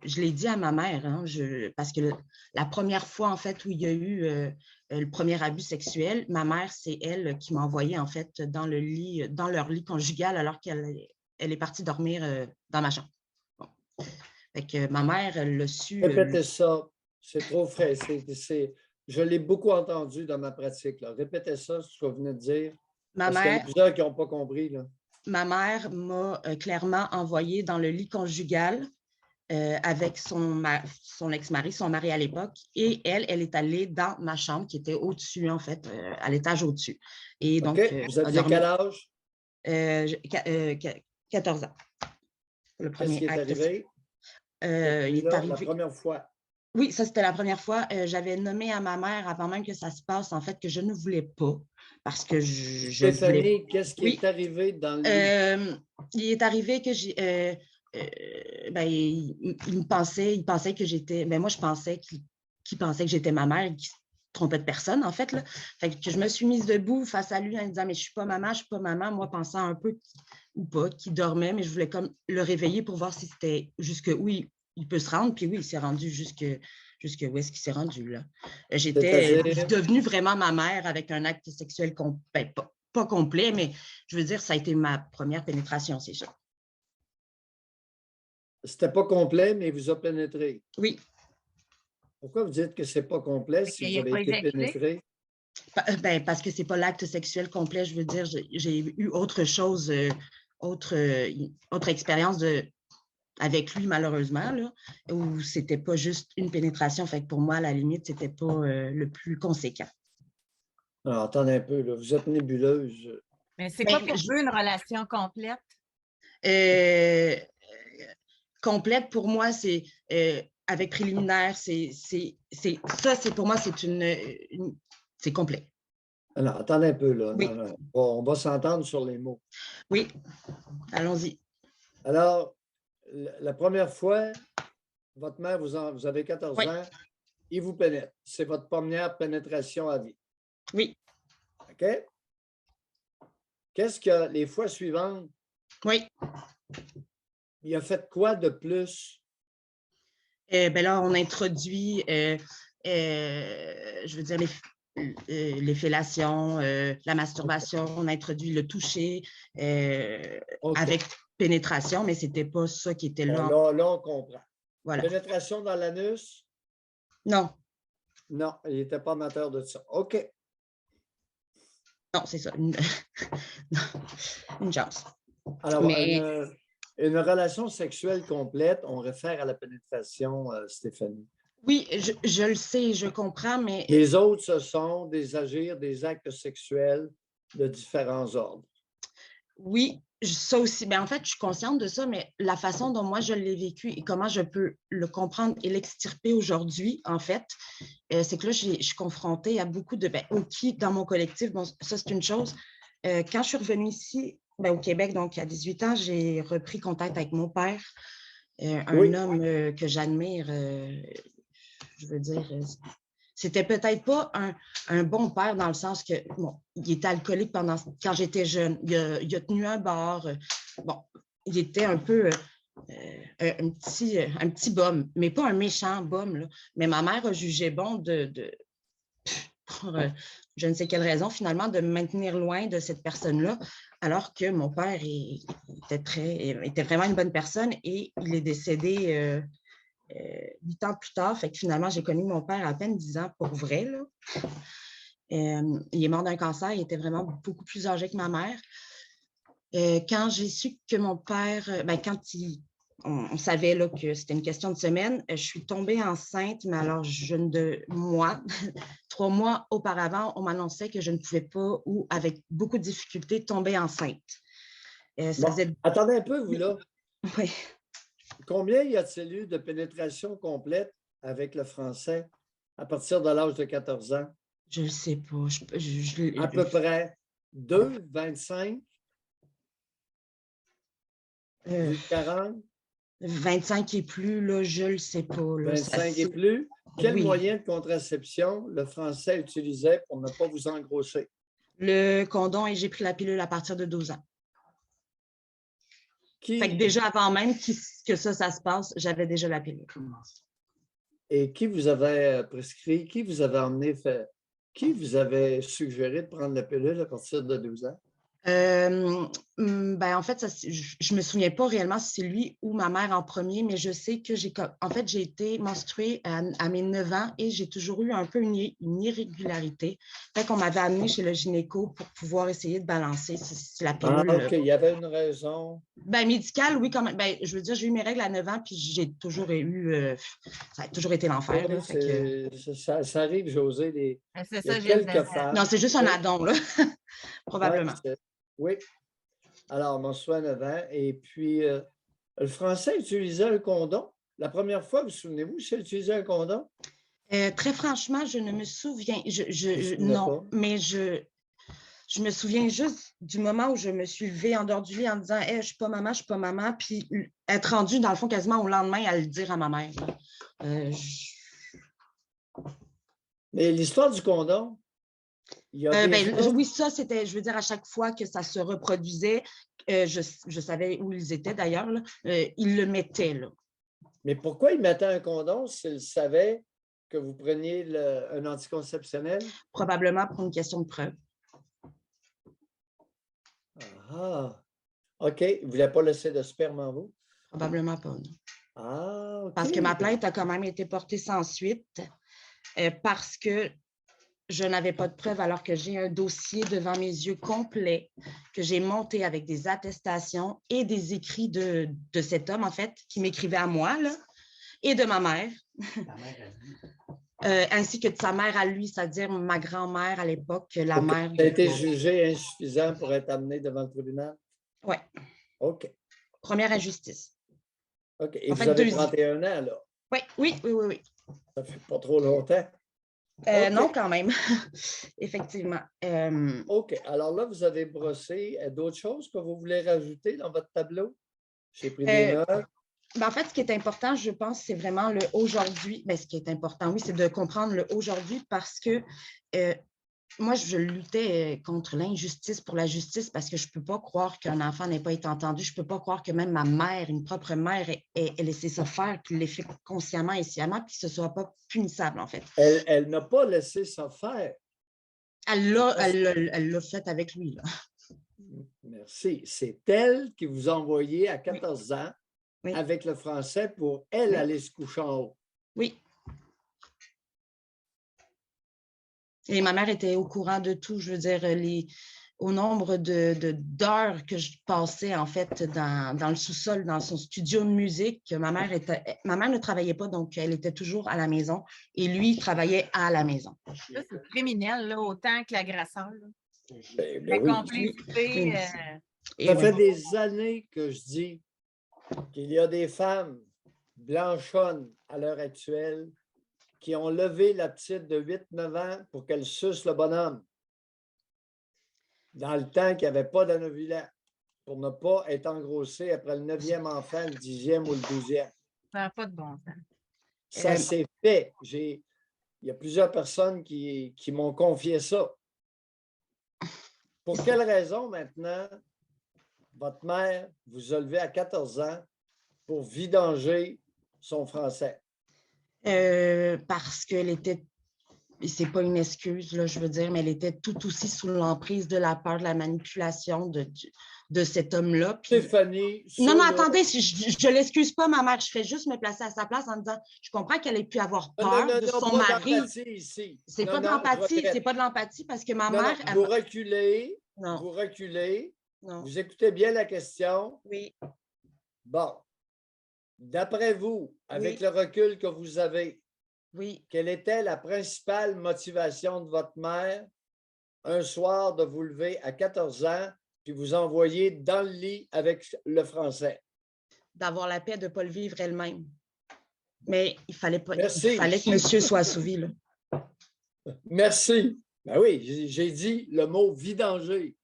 je l'ai dit à ma mère, hein, parce que la première fois, en fait, où il y a eu le premier abus sexuel, ma mère, c'est elle qui m'a envoyée, en fait, dans le lit, dans leur lit conjugal, alors qu'elle est partie dormir dans ma chambre. Bon. Fait que ma mère, elle l'a su. Répétez ça, c'est trop frais. Je l'ai beaucoup entendu dans ma pratique, là. Répétez ça, ce que vous venez de dire, Ma parce qu'il y en a mère, plusieurs qui n'ont pas compris, là. ma mère m'a clairement envoyée dans le lit conjugal avec son ex-mari, son mari à l'époque, et elle est allée dans ma chambre qui était au-dessus, en fait, à l'étage au-dessus. Et OK? donc, Vous a aviez quel dormi âge? 14 ans, le Qu'est-ce qui premier est acte. arrivé? Il est Celui-là, la arrivé. première fois. Oui, ça, c'était la première fois. J'avais nommé à ma mère, avant même que ça se passe, en fait, que je ne voulais pas, parce que je ne voulais pas. Stéphanie, qu'est-ce qui est Oui, arrivé dans le lit? il est arrivé que ben, il pensait que j'étais. Ben, moi, je pensais qu'il pensait que j'étais ma mère et qu'il se trompait de personne, en fait. Là. Fait que je me suis mise debout face à lui en disant: mais je suis pas maman, je suis pas maman. Moi, pensant un peu ou pas, qu'il dormait, mais je voulais comme le réveiller pour voir si c'était jusque où il peut se rendre. Puis oui, il s'est rendu jusque où est-ce qu'il s'est rendu, là. J'étais C'est-à-dire, devenue vraiment ma mère avec un acte sexuel ben, pas complet, mais je veux dire, ça a été ma première pénétration, c'est ça. c'était pas complet, mais il vous a pénétré. Oui, Pourquoi vous dites que c'est pas complet si Il vous n'a avez pas été éjaculé? pénétré? ben, parce que c'est pas l'acte sexuel complet, je veux dire, j'ai eu autre chose, autre, autre expérience avec lui, malheureusement, là, où c'était pas juste une pénétration. Fait que pour moi, à la limite, c'était pas le plus conséquent. Alors, attendez un peu, là. Vous êtes nébuleuse. Mais c'est quoi Mais pour vous une relation complète? euh, complète, pour moi, c'est avec préliminaire, ça, c'est pour moi, c'est complet. Alors, attendez un peu, là. Non, Oui, non. On va s'entendre sur les mots. oui, allons-y. Alors, la première fois, votre mère, vous avez 14 Oui, ans, il vous pénètre. C'est votre première pénétration à vie. oui, OK? Qu'est-ce que les fois suivantes, oui. il a fait quoi de plus? Ben là, on introduit, je veux dire, les fellations, la masturbation, on introduit le toucher OK. avec pénétration, mais ce n'était pas ça qui était Bon, là. là, on comprend. Voilà. Pénétration dans l'anus? Non, Non, il n'était pas amateur de ça. OK. non, c'est ça. Une chance. Alors, Mais une relation sexuelle complète, on réfère à la pénétration, Stéphanie. oui, je le sais, je comprends, mais Les autres, ce sont des agirs, des actes sexuels de différents ordres. oui, ça aussi. Ben, en fait, je suis consciente de ça, mais la façon dont moi je l'ai vécu et comment je peux le comprendre et l'extirper aujourd'hui, en fait, c'est que là, je suis confrontée à beaucoup de OK, dans mon collectif, bon, ça, c'est une chose. Quand je suis revenue ici, au Québec, donc à 18 ans, j'ai repris contact avec mon père, un Oui, homme que j'admire, je veux dire, c'était peut-être pas un bon père dans le sens que, bon, il était alcoolique quand j'étais jeune. Il a tenu un bar. Bon, il était un peu un petit bum, mais pas un méchant bum, là. Mais ma mère a jugé bon pour je ne sais quelle raison, finalement, de me maintenir loin de cette personne-là, alors que mon père était vraiment une bonne personne et il est décédé 8 ans plus tard. Fait que finalement, j'ai connu mon père à peine 10 ans pour vrai, là. Il est mort d'un cancer, il était vraiment beaucoup plus âgé que ma mère. Quand j'ai su que mon père, quand on savait là, que c'était une question de semaine, je suis tombée enceinte, mais alors jeune de moi. 3 mois auparavant, on m'annonçait que je ne pouvais pas ou avec beaucoup de difficultés tomber enceinte. Ça bon, faisait. attendez un peu, vous, là. Oui. Combien y a-t-il eu de pénétration complète avec le français à partir de l'âge de 14 ans? Je ne sais pas. À peu près 2, 25, euh, 40, 25 et plus, là, je ne le sais pas. Là, 25 et plus. Quel oui. moyen de contraception le français utilisait pour ne pas vous engrosser? Le condom et j'ai pris la pilule à partir de 12 ans. Fait que déjà avant même que ça se passe, j'avais déjà la pilule. Et qui vous avait prescrit, qui vous avait emmené faire, qui vous avait suggéré de prendre la pilule à partir de 12 ans? Ben, en fait, je me souviens pas réellement si c'est lui ou ma mère en premier, mais je sais que j'ai été menstruée à mes 9 ans et j'ai toujours eu un peu une irrégularité. Fait qu'on m'avait amenée chez le gynéco pour pouvoir essayer de balancer si la pilule. Ah, OK, il y avait une raison. Ben, médicale, oui, quand même. Ben, je veux dire, j'ai eu mes règles à 9 ans, puis j'ai toujours eu. Ça a toujours été l'enfer. Oui, ça arrive, José. C'est ça, quelques femmes. Non, c'est juste un addon, là. Probablement. Oui. Alors, mon soin 9 ans. Et puis, le Français utilisait un condom. La première fois, vous souvenez-vous, j'ai utilisé un condom? Très franchement, je ne me souviens. Non, pas. Mais je me souviens juste du moment où je me suis levée en dehors du lit en disant hey, je ne suis pas maman. Puis être rendue, dans le fond, quasiment au lendemain à le dire à ma mère. Mais l'histoire du condom, il y a oui, ça, c'était, je veux dire, à chaque fois que ça se reproduisait, je savais où ils étaient d'ailleurs, ils le mettaient. Là. Mais pourquoi ils mettaient un condom s'ils savaient que vous preniez un anticonceptionnel? Probablement pour une question de preuve. Ah, OK. Vous ne voulez pas laisser de sperme en vous? Probablement pas. Non. Ah, OK. Parce que ma plainte a quand même été portée sans suite parce que je n'avais pas de preuve alors que j'ai un dossier devant mes yeux complet que j'ai monté avec des attestations et des écrits de cet homme, en fait, qui m'écrivait à moi là, et de ma mère. Ainsi que de sa mère à lui, c'est-à-dire ma grand-mère à l'époque, la mère. Ça a été jugé insuffisant pour être amené devant le tribunal? Oui. OK. Première injustice. OK. Et vous avez 31 ans, là? Oui. Ça fait pas trop longtemps? Okay. Non, quand même. Effectivement. OK. Alors là, vous avez brossé d'autres choses que vous voulez rajouter dans votre tableau? J'ai pris des notes. Ben en fait, ce qui est important, je pense, c'est vraiment le aujourd'hui. Ben, ce qui est important, oui, c'est de comprendre le aujourd'hui parce que moi, je luttais contre l'injustice pour la justice parce que je ne peux pas croire qu'un enfant n'ait pas été entendu. Je ne peux pas croire que même ma mère, une propre mère, ait laissé ça faire, qu'il l'ait fait consciemment et sciemment, puis que ce ne soit pas punissable, en fait. Elle n'a pas laissé ça faire. Elle l'a fait avec lui. Là. Merci. C'est elle qui vous a envoyé à 14 ans avec le français pour elle aller se coucher en haut. Oui. Et ma mère était au courant de tout, je veux dire, au nombre d'heures que je passais, en fait, dans le sous-sol, dans son studio de musique. Ma mère ne travaillait pas, donc elle était toujours à la maison. Et lui, il travaillait à la maison. Ça, c'est criminel, là, autant que l'agresseur. La complicité. Ça fait des années que je dis qu'il y a des femmes blanchonnes à l'heure actuelle qui ont levé la petite de 8-9 ans pour qu'elle suce le bonhomme. Dans le temps qu'il n'y avait pas d'anovulants, pour ne pas être engrossé après le 9e enfant, le 10e ou le 12e. Ça n'a pas de bon sens. Ça s'est fait. Il y a plusieurs personnes qui m'ont confié ça. Pour quelle raison maintenant votre mère vous a levé à 14 ans pour vidanger son français? Parce qu'elle était, c'est pas une excuse, là, je veux dire, mais elle était tout aussi sous l'emprise de la peur, de la manipulation de cet homme-là. Puis... Stéphanie. Non, attendez, je ne l'excuse pas, ma mère. Je fais juste me placer à sa place en disant, je comprends qu'elle ait pu avoir peur de son mari. C'est pas de l'empathie, c'est pas de l'empathie parce que ma mère... Vous reculez, vous écoutez bien la question. Oui. Bon. D'après vous, avec le recul que vous avez, quelle était la principale motivation de votre mère un soir de vous lever à 14 ans puis vous envoyer dans le lit avec le français? D'avoir la paix de ne pas le vivre elle-même. Mais il fallait que monsieur soit assouvi. Là. Merci. Ben oui, j'ai dit le mot vidanger.